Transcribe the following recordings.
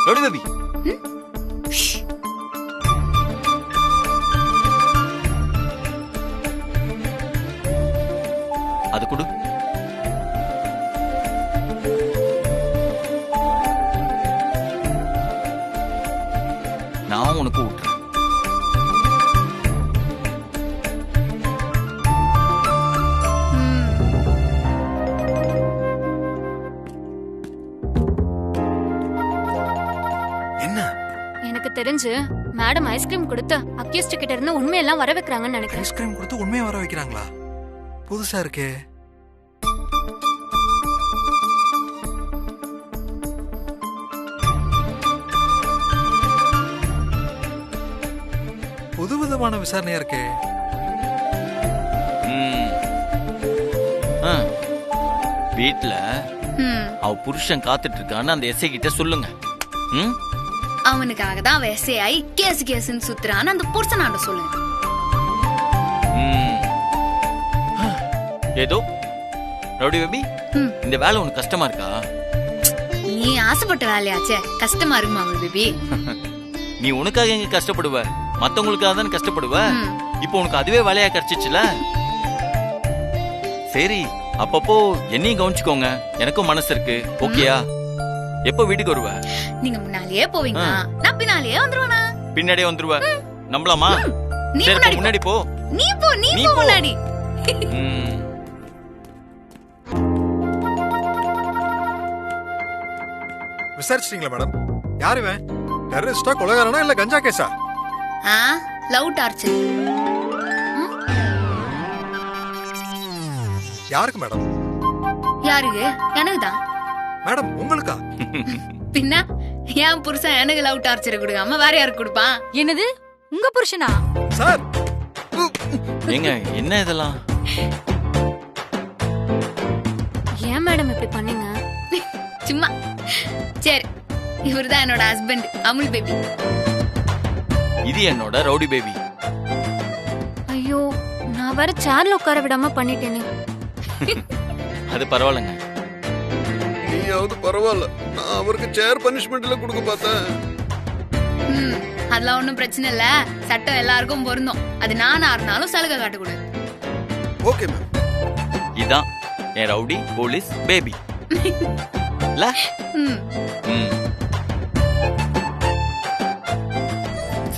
Rowdy baby. அது கொடு. நான் உனக்கு விட்டுறேன். எனக்கு தெரிஞ்சு மேடம் ஐஸ்கிரீம் கொடுத்து அக்யூஸ்ட் கிட்ட இருந்து உண்மையெல்லாம் வர வைக்கிறாங்கன்னு நினைக்கிறேன். ஐஸ்கிரீம் கொடுத்து உண்மையா வர வைக்கிறாங்களா? புதுசா இருக்கே. புதுவிதமான விசாரணையா இருக்கே. வீட்டுல அவ புருஷன் காத்துட்டு இருக்கான்னு அந்த எஸ்ஐ கிட்ட சொல்லுங்க. அவனுக்காக தான் அவ எஸ்ஐ ஆகி கேசுன்னு சுத்துறான்னு அந்த புருஷனாண்ட சொல்லுங்க. ஏதோ ரவுடி பேபி, இந்த வேலை உனக்கு கஷ்டமா இருக்கா? நீ ஆசைப்பட்ட வேலையாச்சே, கஷ்டமா இருக்குமா பேபி? நீ உனக்காக எங்க கஷ்டப்படுவ, மத்தவங்களுக்காக தானே கஷ்டப்படுவ. இப்போ உனக்கு அதுவே வேலையா கிடைச்சிச்சுல. சரி, அப்பப்போ என்னையும் கவனிச்சுக்கோங்க, எனக்கும் மனசு இருக்கு. ஓகேயா? எப்போ வீட்டுக்கு வருவ? நீங்க முன்னாலேயே போவீங்க, நான் பின்னாலேயே வந்துருவேனா? பின்னாடியே வந்துருவ. நம்பலாமா? சரி, முன்னாடி போ. நீ போ முன்னாடி. விசாரிச்சிட்டீங்களா மேடம்? யாரு இவன்? டெரரிஸ்டா, கொலைகாரனா இல்ல கஞ்சா கேஸா? Love torture. யாருக்கு மேடம்? யாருக்கு? எனக்குதான். மேடம் உங்களுக்கா? பின்ன என் புருஷன் எனக்கு லவ் டார்ச்சர் கொடுக்காம வேற யாருக்கு கொடுப்பான்? என்னது, உங்க புருஷனா? சார் ஏங்க என்ன இதெல்லாம்? ஏன் மேடம் இப்படி பண்ணீங்க? சும்மா. சரி, இவர்தான் என்னோட ஹஸ்பண்ட் அமுல் பேபி. இது என்னோட ரவுடி பேபி. ஐயோ, நான் வேற சேர்ல உட்கார விடாம பண்ணிட்டேனே. அது பரவாயில்லைங்க. நீயாவது பரவாயில்ல, நான் அவருக்கு சேர் பனிஷ்மெண்ட்ல கொடுக்க பார்த்தேன். அதெல்லாம் ஒண்ணும் பிரச்சனை இல்ல, சட்டம் எல்லாருக்கும் பொருந்தும். அது நானா இருந்தாலும் சலுகை காட்டக்கூடாது. Okay ma'am. இதான் என் ரவுடி போலீஸ் பேபி.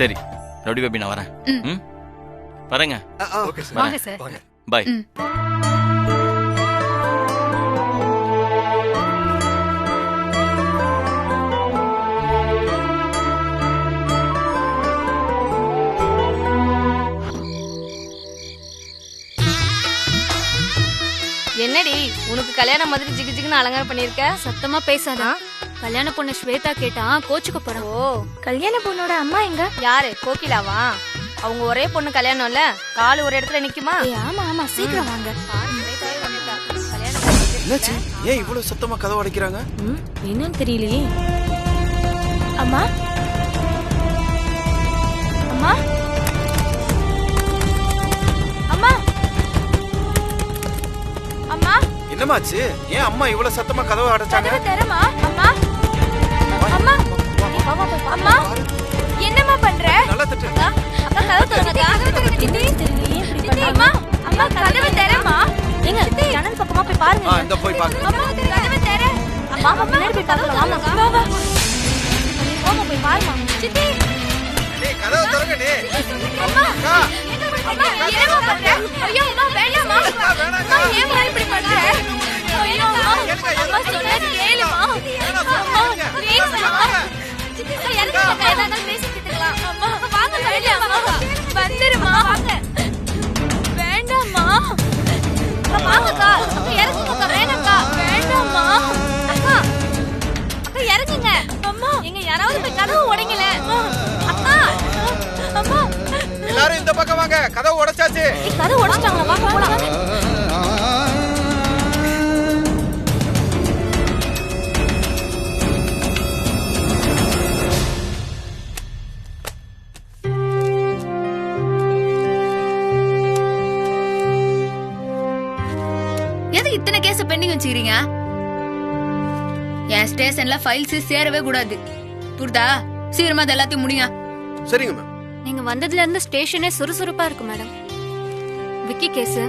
சரி ரவுடி பேபி, நான் வரேன். வரேங்க. வாங்க சார். பாய். என்னடி உனக்கு கல்யாணம் மாதிரி ஜிகு ஜிகுன்னு அலங்காரம் பண்ணிருக்க? சத்தமா பேசாத. கல்யாண பொண்ணு ஸ்வேதா கேட்டா கோச்சுக்க போறா. ஓ, கல்யாண பொண்ணோட அம்மா எங்க? யாரு? கோகிலாவா? அவங்க ஒரே பொண்ணு கல்யாணம்ல, கால் ஒரு இடத்துல நிக்குமா? ஆமா ஆமா, சீக்கிரம் வாங்க. என்னாச்சு? ஏன் இவ்வளவு சத்தமா கதவு அடைக்கிறாங்க? என்னன்னு தெரியலையே. அம்மா, அம்மா, அம்மா, அம்மா, என்னமாச்சு? ஏன் அம்மா இவ்வளவு சத்தமா கதவு அடைச்சாங்க? தரமா? அம்மா, அம்மா, அம்மா, என்னம்மா பண்ற? நல்லா தட்டு. அக்கா கதவு திறங்க. அம்மா, அம்மா கதவு தரமா? எங்க ஜன்னல் பக்கமா போய் பாருங்க. இந்த போய் பாருங்க. அம்மா கதவு தர. அம்மா முன்னாடி போய் பார்க்கலாம். வாமா வா. போமா போய் பாருமா. சித்தி, டேய் கதவு திறங்க டே. அம்மா, அம்மா என்னம்மா பண்ற? ஐயோ அம்மா வேண்டாம்மா. அம்மா ஏன் இப்படி பண்ற? ஐயோ அம்மா, அம்மா சொன்னா கேளுமா. அம்மா ப்ளீஸ்மா. சித்தி எனக்கு கையில பேசிக்கிட்டுக்கலாம். அம்மா வாங்க வெளிய அம்மா. வந்துருமா. வாங்க. வேண்டாம்மா. அக்கா வாங்கக்கா. இறங்குங்க. வேணாம்க்கா. வேண்டாம்மா. அக்கா, அக்கா இறங்குங்க. அம்மா எங்க யாராவது போய் கதவு உடைங்கல. அக்கா, அம்மா எல்லாரும் இந்த பக்கம் வாங்க. கதவு உடைச்சாச்சு. கதவு உடைச்சிட்டாங்களா? வாங்க போலாம். எதுக்கு இத்தனை கேஸ் பெண்டிங் வச்சுக்கிறீங்க? என் ஸ்டேஷன்ல ஃபைல்ஸ் சேரவே கூடாது. துர்தா சீக்கிரமா அது எல்லாத்தையும் முடிங்க. சரிங்க மேம். நீங்க வந்ததுல இருந்து ஸ்டேஷனே சுறுசுறுப்பா இருக்கு மேடம். விக்கி கேஸ்,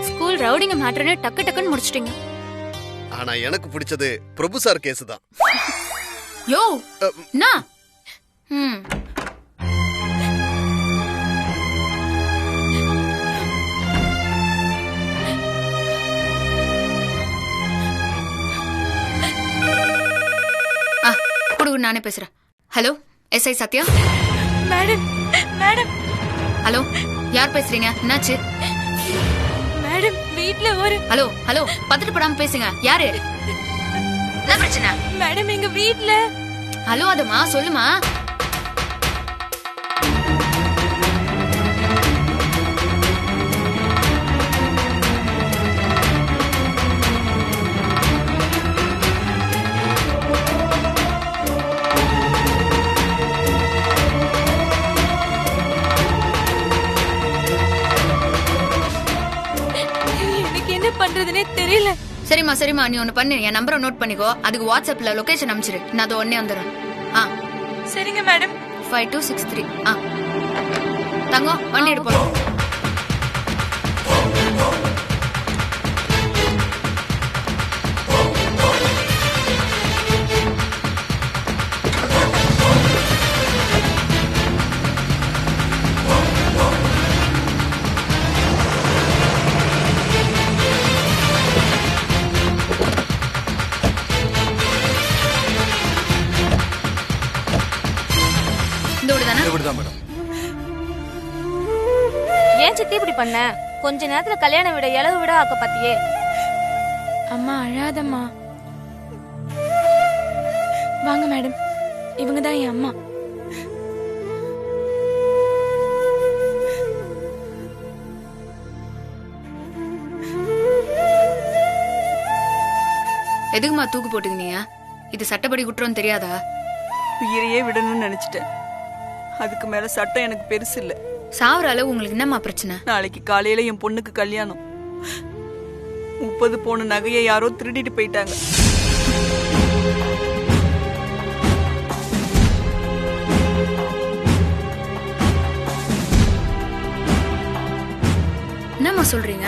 ஸ்கூல் ரவுடிங்க மேட்டர்னு டக்கு டக்குன்னு முடிச்சிட்டீங்க. ஆனா எனக்கு பிடிச்சது பிரபு சார் கேஸ் தான். யோ நா குடு நானே பேசுறேன். Hello SI Sathya. Madam madam hello யார் பேசுறீங்க? என்னாச்சு? மேடம் வீட்ல ஒரு ஹலோ ஹலோ பத்துட்டு படாம பேசுங்க. யாரு? என்ன பிரச்சனை? மேடம் எங்க வீட்ல. ஹலோ அதுமா சொல்லுமா. எனக்கு என்ன பண்றதுனே தெரியல. சரிம்மா சரிம்மா நீ ஒன்னு பண்ணு. என் நம்பரை நோட் பண்ணிக்கோ. அதுக்கு வாட்ஸ்அப்ல லொகேஷன் அனுப்பிச்சிரு. நான் அது உடனே வந்துடுறேன். சரிங்க மேடம். 5263. தங்கம் வண்டி எடுப்போம். ஏன் சித்தி இப்படி பண்ண? கொஞ்ச நேரத்துல கல்யாணம் விட இளவு விட ஆக்க பாத்தியே. அம்மா அழாதம்மா. வாங்க மேடம், இவங்க தான் என் அம்மா. எதுக்குமா தூக்கு போட்டுக்கினீங்க? இது சட்டப்படி குற்றம் தெரியாதா? உயிரையே விடணும்னு நினைச்சிட்டேன். அதுக்கு மேல சட்டம் எனக்கு பெருசு இல்ல. சாவர அளவு உங்களுக்கு என்னமா பிரச்சனை? நாளைக்கு காலையில என் பொண்ணுக்கு கல்யாணம். 30 பவுன் நகையை யாரோ திருடிட்டு போயிட்டாங்க. என்னம்மா சொல்றீங்க?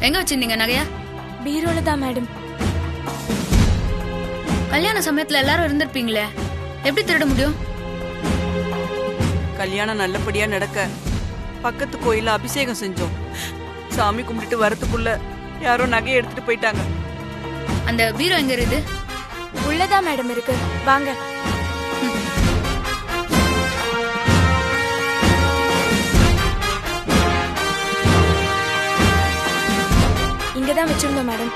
எங்க வச்சிருந்தீங்க நகையா? பீரோல தான் மேடம். கல்யாண சமயத்துல எல்லாரும் இருந்திருப்பீங்களே, எப்படி திருட முடியும்? கல்யாணம் நல்லபடியா நடக்க பக்கத்து கோயில அபிஷேகம் செஞ்சோம். சாமி கும்பிட்டு வரதுக்குள்ள யாரோ நகையை எடுத்துட்டு போயிட்டாங்க. அந்த பீரோ எங்க இருக்குது? உள்ளதான் மேடம் இருக்கு, வாங்க. இங்கதான் வச்சிருந்தோம் மேடம்.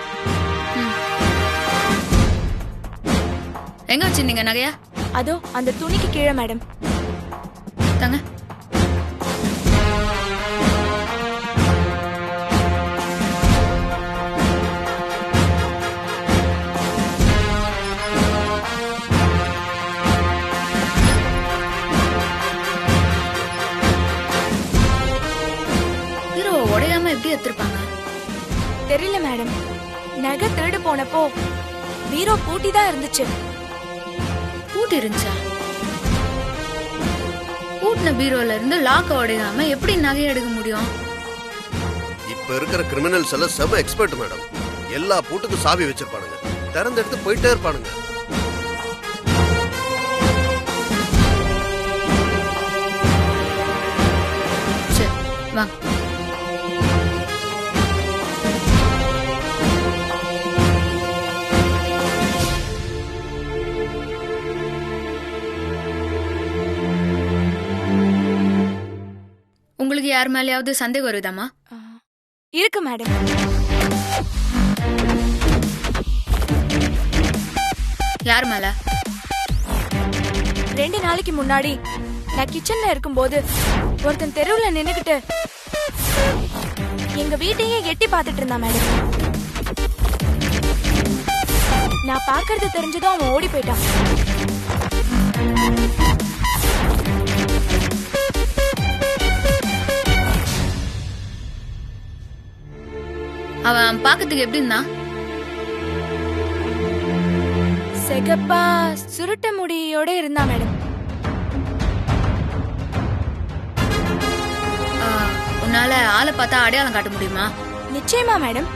எங்க வச்சிருந்தீங்க நகையா? அதோ அந்த துணிக்கு கீழே மேடம். தாங்க. பீரோ உடையாம எப்படி எடுத்திருப்பாங்க? தெரியல மேடம். நகை திருடு போனப்போ பீரோ பூட்டி தான் இருந்துச்சு. பூட்டி இருந்துச்சா? பூட்டின பீரோல இருந்து லாக்க உடையாம எப்படி நகை எடுக்க முடியும்? இப்ப இருக்கிற கிரிமினல்ஸ் எல்லாம் செம எக்ஸ்பர்ட் மேடம். எல்லா பூட்டுக்கும் சாவி வச்சிருப்பானுங்க, திறந்து எடுத்து போயிட்டே இருப்பானுங்க. சரி வாங்க. உங்களுக்கு யார் மேலயாவது சந்தேகம் வருதாமா? இருக்கு மேடம். யார் மேல? 2 நாளைக்கு முன்னாடி நான் கிச்சன்ல இருக்கும்போது ஒருத்தன் தெருவுல நின்னுகிட்டு எங்க வீட்டையே எட்டி பார்த்துட்டு இருந்தான் மேடம். நான் பார்க்கறது தெரிஞ்சதும் அவன் ஓடி போயிட்டான். அவன் பாக்கிறதுக்கு எப்படி இருந்தான்? செகப்பா சுருட்ட முடியோட இருந்தா மேடம். உன்னால ஆளை பார்த்தா அடையாளம் காட்ட முடியுமா? நிச்சயமா மேடம்.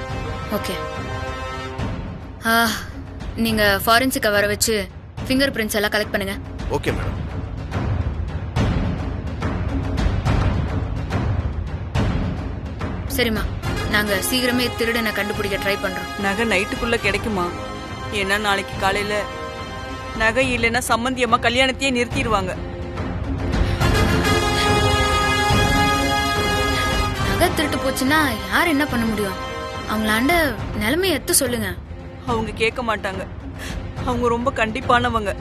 ஓகே. நீங்க ஃபாரன்சிக்க வர வச்சு ஃபிங்கர் பிரிண்ட்ஸ் எல்லாம் கலெக்ட் பண்ணுங்க. Okay madam. சரிம்மா, நாங்க சீக்கிரமே திருடனை கண்டுபிடிக்க ட்ரை பண்றோம். நகை நைட்டுக்குள்ள கிடைக்குமா? ஏன்னா நாளைக்கு காலையில நகை இல்லைன்னா சம்மந்தி அம்மா கல்யாணத்தையே நிறுத்திடுவாங்க. நகை திருட்டு போச்சுன்னா யார் என்ன பண்ண முடியும்? அவங்களாண்ட நிலைமையை எத்த சொல்லுங்க. அவங்க கேட்க மாட்டாங்க. அவங்க ரொம்ப கண்டிப்பானவங்க.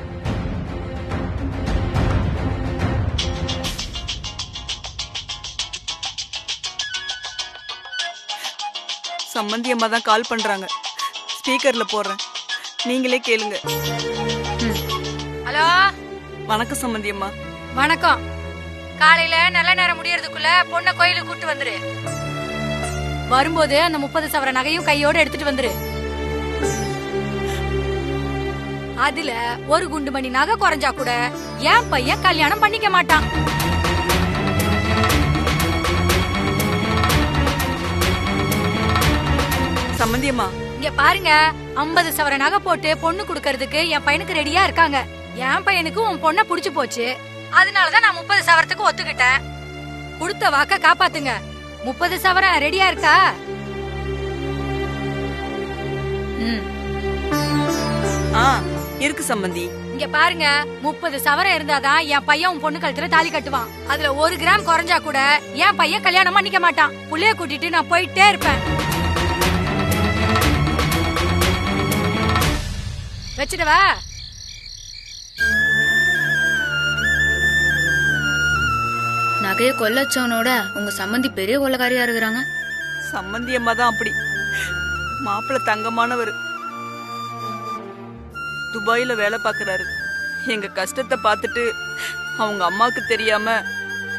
சம்மந்தி அம்மா தான் கால் பண்றாங்க. ஸ்பீக்கர்ல போடுறேன், நீங்களே கேளுங்க. ஹலோ, வணக்கம் சம்மந்தி அம்மா. வணக்கம். காலையில நல்ல நேரம் முடியறதுக்குள்ள பொண்ணை கோயிலுக்கு கூட்டு வந்துரு. வரும்போது அந்த 30 சவர நகையும் கையோட எடுத்துட்டு வந்துரு. அதுல ஒரு குண்டு மணி நகை குறைஞ்சா கூட என் பையன் கல்யாணம் பண்ணிக்க மாட்டான். சம்மந்தி அம்மா, இங்க பாருங்க, 50 சவர நகை போட்டு பொண்ணு குடுக்கறதுக்கு என் பையனுக்கு ரெடியா இருக்காங்க. என் பையனுக்கு உன் பொண்ணை புடிச்சு போச்சு. அதனாலதான் நான் 30 சவரத்துக்கு ஒத்துக்கிட்டேன். கொடுத்த வாக்க காப்பாத்துங்க. 30 சவரம் ரெடியா இருக்கா? இருக்கு சம்மந்தி. இங்க பாருங்க, 30 சவரம் இருந்தாதான் என் பையன் உன் பொண்ணு கழுத்துல தாலி கட்டுவான். அதுல 1 கிராம் குறைஞ்சா கூட என் பையன் கல்யாணம் பண்ணிக்க மாட்டான். புள்ளைய கூட்டிட்டு நான் போயிட்டே இருப்பேன். வச்சிடவா? நகைய கொள்ளச்சவனோட உங்க சம்மந்தி பெரிய கொள்ளக்காரியா இருக்கிறாங்க. சம்மந்தி அம்மா தான் அப்படி. மாப்பிள்ள தங்கமானவர். துபாயில வேலை பார்க்கறாரு. எங்க கஷ்டத்தை பார்த்துட்டு அவங்க அம்மாக்கு தெரியாம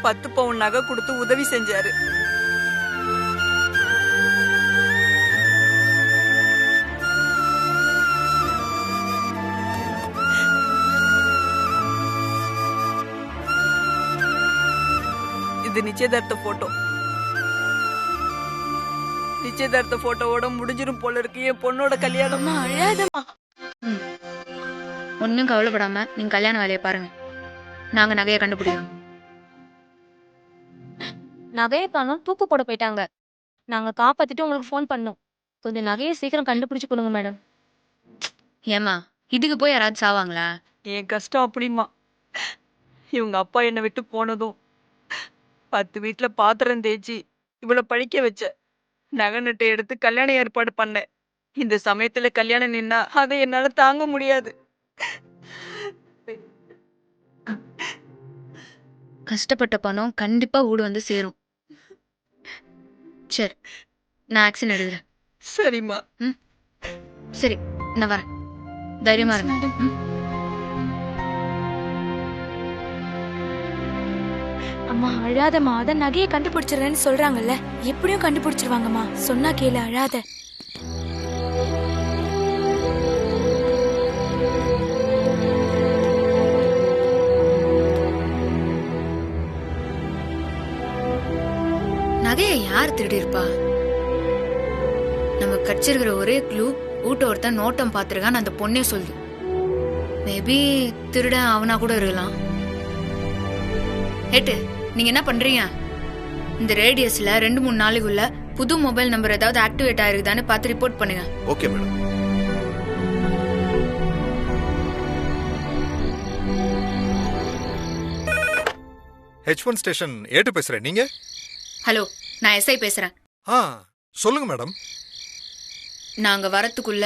10 பவுன் நகை கொடுத்து உதவி செஞ்சாரு. இது நிச்சயதார்த்த போட்டோ. நிச்சயதார்த்த போட்டோவோட முடிஞ்சிரும் போல இருக்கு என் பொண்ணோட கல்யாணம். அழாதம்மா. ஒன்னும் கவலைப்படாம நீங்க கல்யாண வேலையை பாருங்க. நாங்க நகையை கண்டுபிடிக்கிறோம். நகையை காணோம், தூக்கு போட போயிட்டாங்க. நாங்க காப்பாத்திட்டு உங்களுக்கு ஃபோன் பண்ணோம். கொஞ்சம் நகையை சீக்கிரம் கண்டுபிடிச்சு கொடுங்க மேடம். ஏமா, இதுக்கு போய் யாராவது சாவாங்களா? என் கஷ்டம் அப்படிமா. இவங்க அப்பா என்னை விட்டு போனதும் 10 வீட்டுல பாத்திரம் தேய்ச்சி இவ்வளவு பழிக்க வச்ச. நகை நட்டை எடுத்து கல்யாண ஏற்பாடு பண்ணேன். இந்த சமயத்துல கல்யாணம் நின்னா அதை என்னால தாங்க முடியாது. கஷ்டப்பட்ட பணம் கண்டிப்பா ஊடு வந்து சேரும். சரி, நான் ஆக்ஷன் எடுக்கிறேன். சரிம்மா. சரி, நான் வரேன். தைரியமா இருங்க. அம்மா அழாதம்மா. அதான் நகையை கண்டுபிடிச்சிருவேன்னு சொல்றாங்கல்ல, எப்படியும் கண்டுபிடிச்சிருவாங்கம்மா. சொன்னா கேளு, அழாத. நகையை யார் திருடி இருப்பா? நம்ம கடிச்சிருக்கிற ஒரே க்ளூ ஊட்ட ஒருத்தன் நோட்டம் பாத்துருக்கான்னு அந்த பொண்ணே சொல்லுது. மேபி திருடன் அவனா கூட இருக்கலாம். ஏட்டு, நீங்க என்ன பண்றீங்க? இந்த ரேடியஸ்ல 2-3 நாளைக்குள்ள புது மொபைல் நம்பர் ஏதாவது ஆக்டிவேட் ஆயிருக்குதான்னு பார்த்து ரிப்போர்ட் பண்ணுங்க. Okay madam. H1 ஸ்டேஷன் ஏட்டு பேசுறேன். நீங்க? ஹலோ, நான் எஸ்ஐ பேசுறேன். சொல்லுங்க மேடம். நாங்க வரத்துக்குள்ள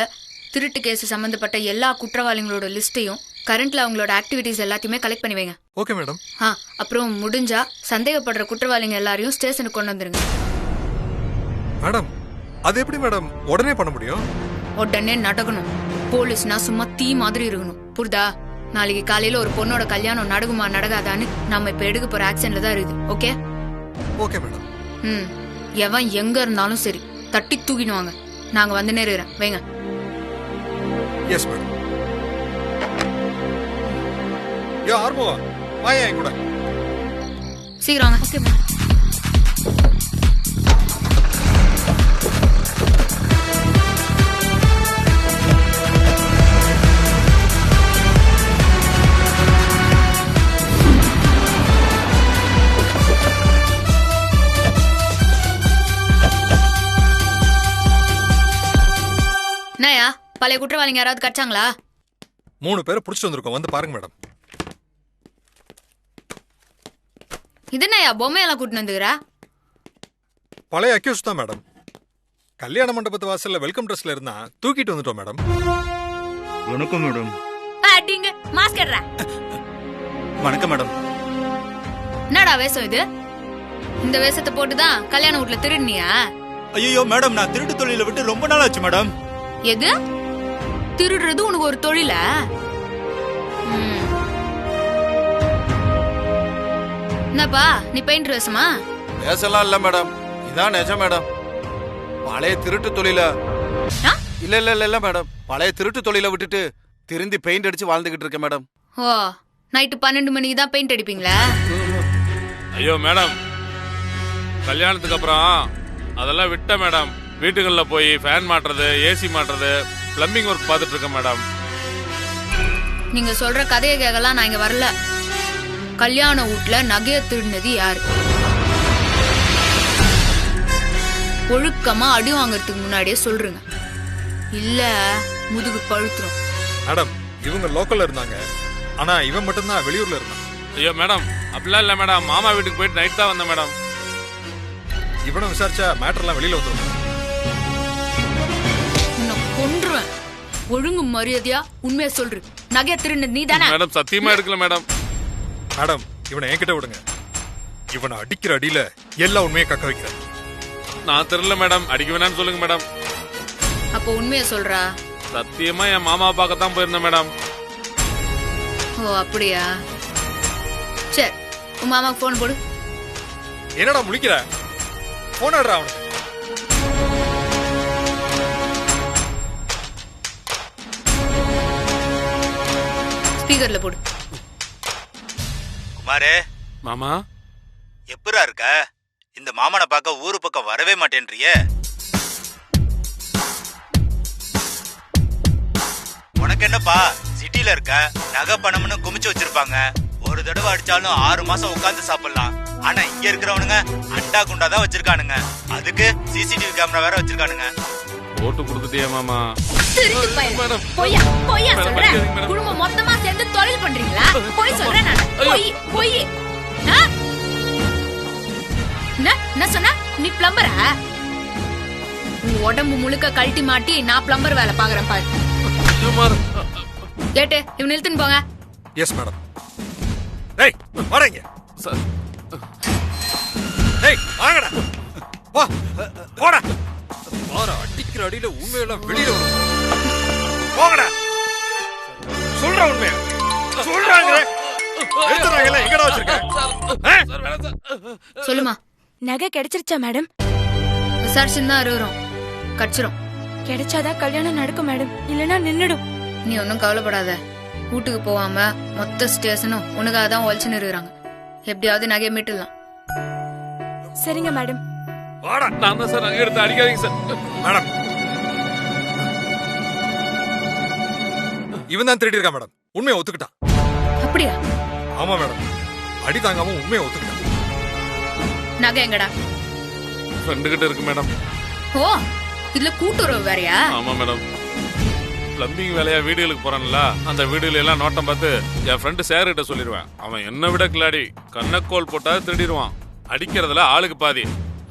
திருட்டு கேஸ் சம்பந்தப்பட்ட எல்லா குற்றவாளிகளோட லிஸ்டையும் கரண்ட்ல அவங்களோட ஆக்டிவிட்டிஸ் எல்லாத்தையுமே கலெக்ட் பண்ணி வைங்க. Okay madam. அப்புறம் முடிஞ்சா சந்தேகப்படுற குற்றவாளிங்க எல்லாரையும் ஸ்டேஷனுக்கு கொண்டு வந்துருங்க. மேடம், அது எப்படி மேடம் உடனே பண்ண முடியும்? உடனே நடக்கணும். போலீஸ்னா சும்மா தீ மாதிரி இருக்கணும், புரியுதா? நாளைக்கு காலையில ஒரு பொண்ணோட கல்யாணம் நடக்குமா நடக்காதான்னு நம்ம இப்ப எடுக்க போற ஆக்ஷன்ல தான் இருக்குது. ஓகே? Okay madam. எவன் எங்க இருந்தாலும் சரி தட்டி தூக்கிடுவாங்க. நாங்க வந்து நேருறேன், வைங்க. Yes madam. யோ ஆர்மோவா வாயா என் கூட. சீக்கிரம் வாங்க. ஓகேம்மா. என்னயா பழைய குற்றவாளிங்க யாராவது கடிச்சாங்களா? 3 பேரை புடிச்சிட்டு வந்திருக்கோம், வந்து பாருங்க மேடம். இது என்னயா பொம்மையெல்லாம் கூட்டிட்டு வந்துக்கிறா? பழைய அக்யூஸ் தான் மேடம். கல்யாண மண்டபத்து வாசல்ல வெல்கம் ட்ரெஸ்ல இருந்தா தூக்கிட்டு வந்துட்டோம் மேடம். வணக்கம் மேடம். அடிங்க மாஸ்க் எடுறா. வணக்கம் மேடம். என்னடா வேஷம் இது? இந்த வேஷத்தை போட்டுதான் கல்யாண வீட்ல திருடுனியா? ஐயோ மேடம், நான் திருட்டு தொழில விட்டு ரொம்ப நாள் ஆச்சு மேடம். எது? திருடுறது உனக்கு ஒரு தொழில? என்னப்பா நீ பெயிண்டர் வேஷமா? பேசலாம் இல்ல மேடம், இதான் நிஜம் மேடம். பழைய திருட்டு தொழில இல்ல இல்ல இல்ல இல்ல மேடம், பழைய திருட்டு தொழில விட்டுட்டு திருந்தி பெயிண்ட் அடிச்சு வாழ்ந்துகிட்டு இருக்கேன் மேடம். ஓ, நைட்டு 12 மணிக்கு தான் பெயிண்ட் அடிப்பீங்களா? ஐயோ மேடம், கல்யாணத்துக்கு அப்புறம் அதெல்லாம் விட்ட மேடம். வீட்டுகள்ல போய் ஃபேன் மாட்டுறது, ஏசி மாட்டுறது, பிளம்பிங் ஒர்க் பார்த்துட்டு இருக்கேன் மேடம். நீங்க சொல்ற கதையை கேட்கலாம் நான் இங்க வரல. கல்யாண வீட்ல நகைய திருடினது யாரு? ஒழுக்கமா அடி வாங்கறதுக்கு முன்னாடியே சொல்றீங்க, இல்ல முதுகு பழுத்துரும். மேடம் இவங்க லோக்கல்ல இருந்தாங்க, ஆனா இவன் மட்டும்தான் வெளியூர்ல இருந்தான். ஐயோ மேடம், அப்படிலாம் இல்ல மேடம். மாமா வீட்டுக்கு போயிட்டு நைட் தான் வந்தேன் மேடம். இவனும் விசாரிச்சா மேட்டர்லாம் வெளியில வந்துடும். உன்னை கொன்றுவேன். ஒழுங்கு மரியாதையா உண்மையா சொல்று. நகைய திருடினது நீ தானே? மேடம் சத்தியமா எடுக்கல மேடம். மேடம் இவனை என்கிட்ட விடுங்க. இவனை அடிக்கிற அடியில எல்லா உண்மையை கக்க வைக்கிறேன். நான் தெரியல மேடம், அடிக்க வேணாம்னு சொல்லுங்க மேடம். அப்போ உண்மையா சொல்றா? சத்தியமா என் மாமா பார்க்கத்தான் போயிருந்தேன் மேடம். ஓ அப்படியா? சரி, உன் மாமாக்கு போன் போடு. என்னடா முழிக்கிற? போன் ஆடுறா அவனுக்கு. ஸ்பீக்கர்ல போடு. குமாரே. மாமா எப்பரா இருக்க? இந்த மாமனை பார்க்க ஊரு பக்கம் வரவே மாட்டேன்றியே. உனக்கு என்னப்பா, சிட்டில இருக்க, நகை பணம்னு குமிச்சு வச்சிருப்பாங்க. ஒரு தடவை அடிச்சாலும் 6 மாசம் உட்கார்ந்து சாப்பிடலாம். ஆனா இங்க இருக்கிறவனுங்க அண்டா குண்டா தான் வச்சிருக்கானுங்க. அதுக்கு சிசிடிவி கேமரா வேற வச்சிருக்கானுங்க. போட்டு கொடுத்துட்டியா மாமா? பொய்யா பொய்யா சொல்றேன். குடும்பம் மொத்தமா சேர்ந்து தொழில் பண்றீங்களா? பொய் சொல்றேன் நான். பொய் பொய். என்ன சொன்னா? நீ பிளம்பரா? உன் உடம்பு முழுக்க கழட்டி மாட்டி நான் பிளம்பர் வேலை பாக்குறேன் பாரு. கேட்டு இவன் நிறுத்துன்னு போங்க. Yes madam. டேய் வாடங்க. டேய் வாங்கடா. வா போடா. வாடா, அடிக்கிற அடியில உண்மையெல்லாம் வெளியில வரும். போங்கடா. சொல்ற உண்மையா? சொல்றாங்க. எடுத்துறாங்கல, எங்கடா வச்சிருக்க? சொல்லுமா. நகை கிடைச்சிருச்சா மேடம்? விசாரிச்சுன்னு தான் இருக்கிறோம். கடிச்சிரும். கிடைச்சாதான் கல்யாணம் நடக்கும் மேடம், இல்லனா நின்னுடும். நீ ஒன்னும் கவலைப்படாத. வீட்டுக்கு போகாம மொத்த ஸ்டேஷனும் உனக்காக தான் ஒழிச்சுன்னு இருக்கிறாங்க. எப்படியாவது நகையை மீட்டுடலாம். சரிங்க மேடம். வாடா. நான் தான் சார் நகை எடுத்து அடிக்காதீங்க சார். மேடம் இவன் தான் திருடி இருக்கான் மேடம். உண்மையை ஒத்துக்கிட்டான். அப்படியா? ஆமா மேடம், அடி தாங்காம உண்மையை ஒத்துக்கிட்டான். நகை எங்கடா? ஃப்ரெண்டு கிட்ட இருக்கு மேடம். ஓ, இதுல கூட்டுறவு வேறையா? ஆமா மேடம். பிளம்பிங் வேலையா வீடுகளுக்கு போறான்ல, அந்த வீடுல எல்லாம் நோட்டம் பார்த்து என் ஃப்ரெண்டு சேர் கிட்ட சொல்லிடுவேன். அவன் என்ன விட கிளாடி, கண்ணக்கோல் போட்டா திருடிடுவான். அடிக்கிறதுல ஆளுக்கு பாதி.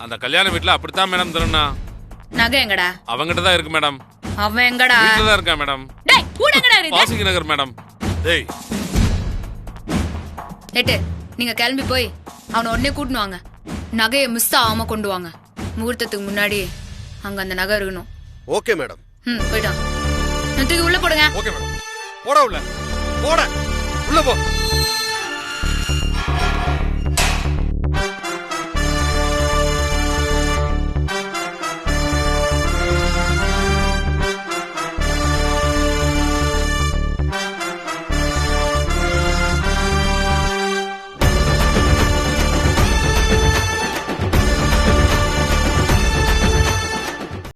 அந்த கல்யாண வீட்டுல அப்படித்தான் மேடம் தரணும்னா. நகை எங்கடா? அவங்கிட்ட தான் இருக்கு மேடம். அவன் எங்கடா? வீட்டுல தான் இருக்கான் மேடம். டேய் கூட எங்கடா இருக்கு? வாசிங்க நகர் மேடம். டேய் ஏட்டு, நீங்க கிளம்பி போய் அவனை உடனே கூட்டினு வாங்க. நகையை மிஸ் ஆகாம கொண்டு வாங்க. முகூர்த்தத்துக்கு முன்னாடி அங்க அந்த நகை இருக்கணும். Okay madam. போயிட்டான். தூக்கி உள்ள போடுங்க. Okay madam. போடா உள்ள. போட. உள்ள போ.